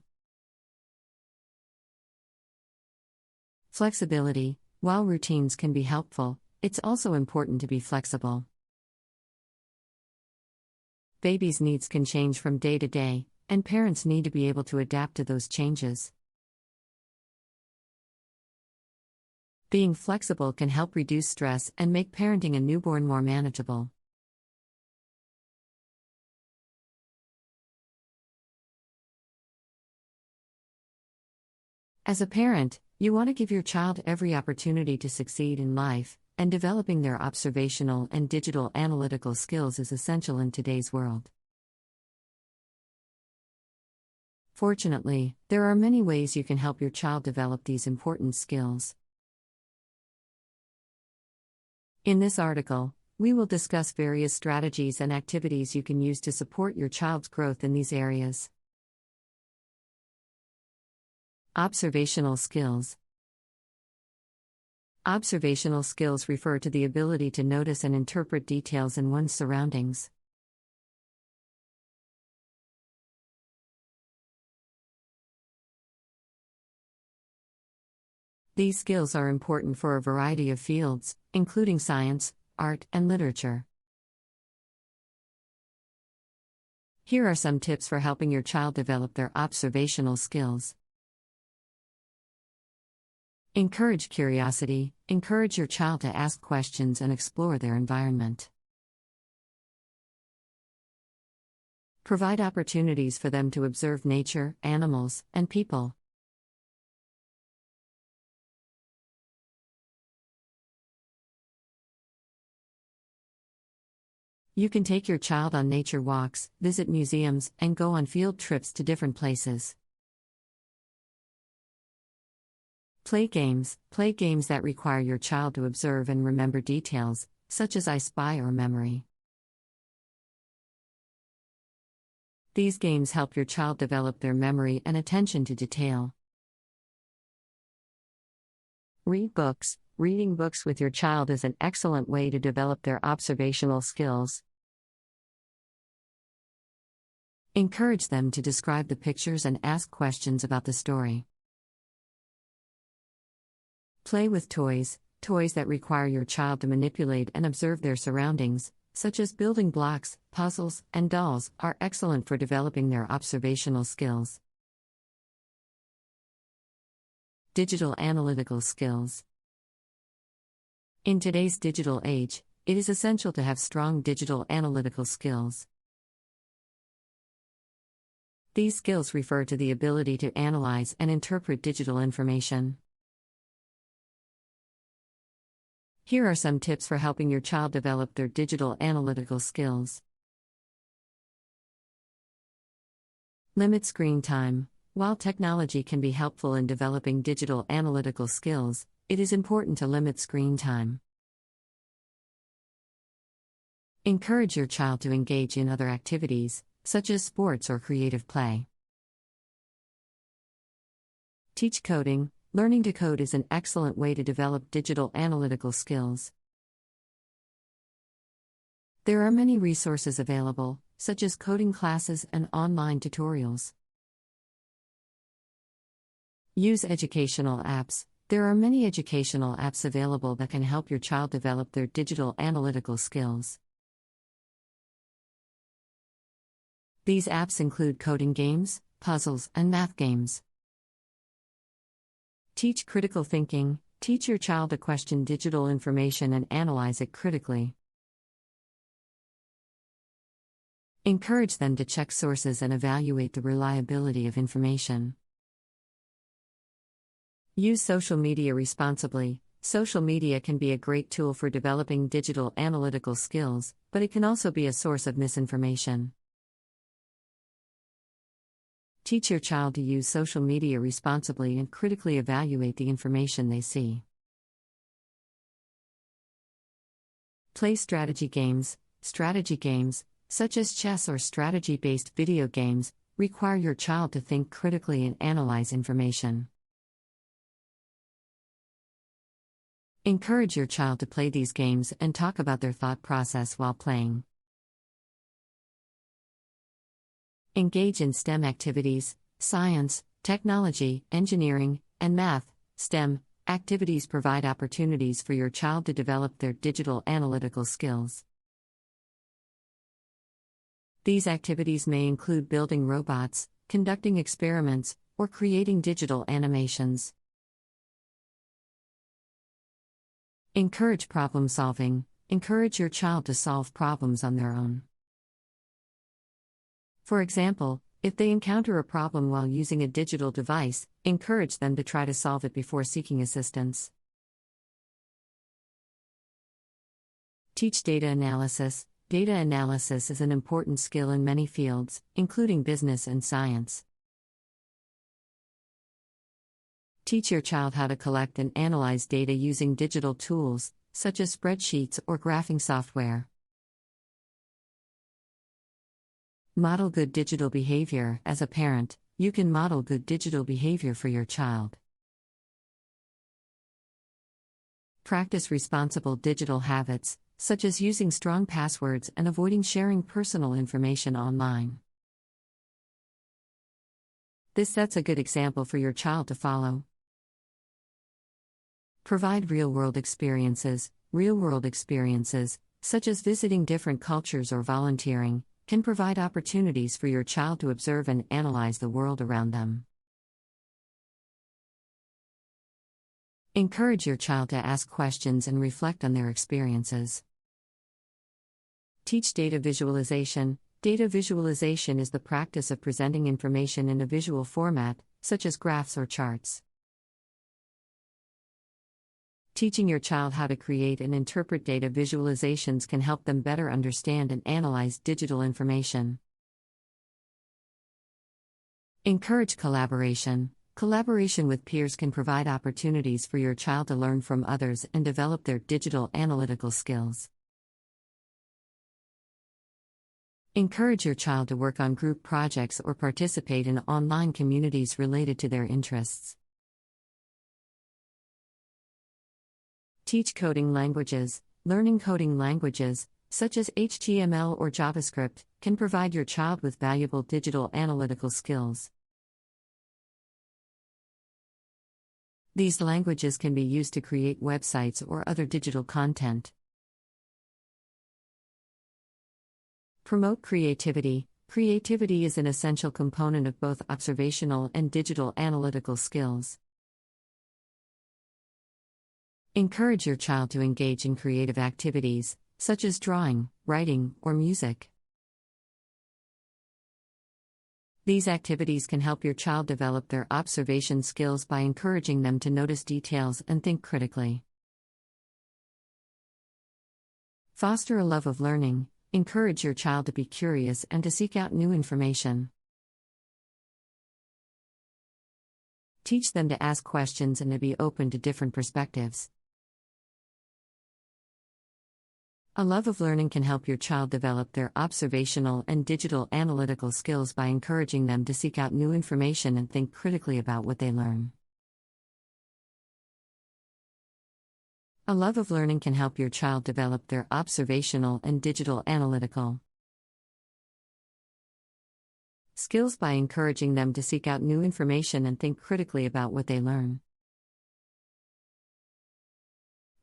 Flexibility. While routines can be helpful, it's also important to be flexible. Babies' needs can change from day to day, and parents need to be able to adapt to those changes. Being flexible can help reduce stress and make parenting a newborn more manageable. As a parent, you want to give your child every opportunity to succeed in life, and developing their observational and digital analytical skills is essential in today's world. Fortunately, there are many ways you can help your child develop these important skills. In this article, we will discuss various strategies and activities you can use to support your child's growth in these areas. Observational skills. Observational skills refer to the ability to notice and interpret details in one's surroundings. These skills are important for a variety of fields, including science, art, and literature. Here are some tips for helping your child develop their observational skills. Encourage curiosity. Encourage your child to ask questions and explore their environment. Provide opportunities for them to observe nature, animals, and people. You can take your child on nature walks, visit museums, and go on field trips to different places. Play games. Play games that require your child to observe and remember details, such as I Spy or Memory. These games help your child develop their memory and attention to detail. Read books. Reading books with your child is an excellent way to develop their observational skills. Encourage them to describe the pictures and ask questions about the story. Play with toys. Toys that require your child to manipulate and observe their surroundings, such as building blocks, puzzles, and dolls, are excellent for developing their observational skills. Digital analytical skills. In today's digital age, it is essential to have strong digital analytical skills. These skills refer to the ability to analyze and interpret digital information. Here are some tips for helping your child develop their digital analytical skills. Limit screen time. While technology can be helpful in developing digital analytical skills, it is important to limit screen time. Encourage your child to engage in other activities, such as sports or creative play. Teach coding. Learning to code is an excellent way to develop digital analytical skills. There are many resources available, such as coding classes and online tutorials. Use educational apps. There are many educational apps available that can help your child develop their digital analytical skills. These apps include coding games, puzzles, and math games. Teach critical thinking. Teach your child to question digital information and analyze it critically. Encourage them to check sources and evaluate the reliability of information. Use social media responsibly. Social media can be a great tool for developing digital analytical skills, but it can also be a source of misinformation. Teach your child to use social media responsibly and critically evaluate the information they see. Play strategy games. Strategy games, such as chess or strategy-based video games, require your child to think critically and analyze information. Encourage your child to play these games and talk about their thought process while playing. Engage in STEM activities. Science, technology, engineering, and math, STEM, activities provide opportunities for your child to develop their digital analytical skills. These activities may include building robots, conducting experiments, or creating digital animations. Encourage problem solving. Encourage your child to solve problems on their own. For example, if they encounter a problem while using a digital device, encourage them to try to solve it before seeking assistance. Teach data analysis. Data analysis is an important skill in many fields, including business and science. Teach your child how to collect and analyze data using digital tools, such as spreadsheets or graphing software. Model good digital behavior. As a parent, you can model good digital behavior for your child. Practice responsible digital habits, such as using strong passwords and avoiding sharing personal information online. This sets a good example for your child to follow. Provide real-world experiences. Real-world experiences, such as visiting different cultures or volunteering, can provide opportunities for your child to observe and analyze the world around them. Encourage your child to ask questions and reflect on their experiences. Teach data visualization. Data visualization is the practice of presenting information in a visual format, such as graphs or charts. Teaching your child how to create and interpret data visualizations can help them better understand and analyze digital information. Encourage collaboration. Collaboration with peers can provide opportunities for your child to learn from others and develop their digital analytical skills. Encourage your child to work on group projects or participate in online communities related to their interests. Teach coding languages. Learning coding languages, such as HTML or JavaScript, can provide your child with valuable digital analytical skills. These languages can be used to create websites or other digital content. Promote creativity. Creativity is an essential component of both observational and digital analytical skills. Encourage your child to engage in creative activities, such as drawing, writing, or music. These activities can help your child develop their observation skills by encouraging them to notice details and think critically. Foster a love of learning. Encourage your child to be curious and to seek out new information. Teach them to ask questions and to be open to different perspectives. A love of learning can help your child develop their observational and digital analytical skills by encouraging them to seek out new information and think critically about what they learn. A love of learning can help your child develop their observational and digital analytical skills by encouraging them to seek out new information and think critically about what they learn.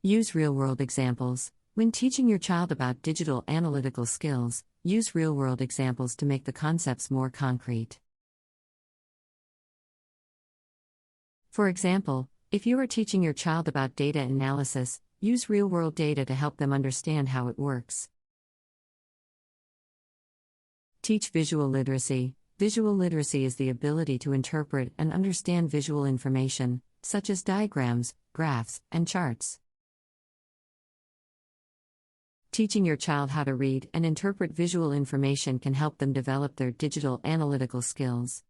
Use real-world examples. When teaching your child about digital analytical skills, use real-world examples to make the concepts more concrete. For example, if you are teaching your child about data analysis, use real-world data to help them understand how it works. Teach visual literacy. Visual literacy is the ability to interpret and understand visual information, such as diagrams, graphs, and charts. Teaching your child how to read and interpret visual information can help them develop their digital analytical skills.